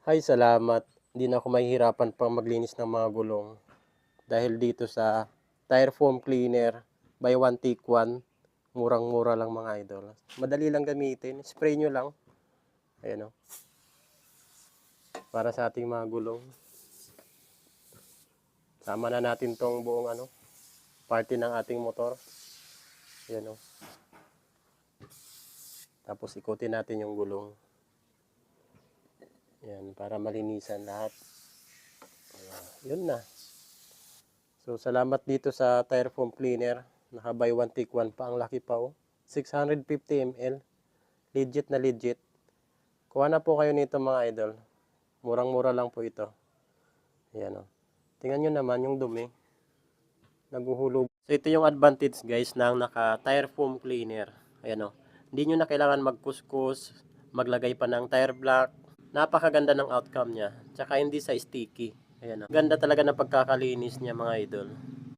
Hay, salamat. Hindi na ako mahihirapan pang maglinis ng mga gulong. Dahil dito sa tire foam cleaner, buy one take one. Murang-mura lang mga idol. Madali lang gamitin. Spray nyo lang. Ayan o. Para sa ating mga gulong. Sama na natin tong buong party ng ating motor. Ayan o. Tapos ikutin natin yung gulong. Ayan, para malinisan lahat. Yun na. So, salamat dito sa tire foam cleaner. Naka buy one take one pa. Ang laki pa oh. 650 ml. Legit na legit. Kuha na po kayo nito mga idol. Murang-mura lang po ito. Ayan oh. Tingnan nyo naman yung dumi. Naguhulog. So, ito yung advantage guys ng naka tire foam cleaner. Ayan oh. Hindi nyo na kailangan magkuskus, maglagay pa ng tire block. Napakaganda ng outcome niya. Tsaka hindi sa sticky. Ayan oh. Ganda talaga ng pagkakalinis niya mga idol.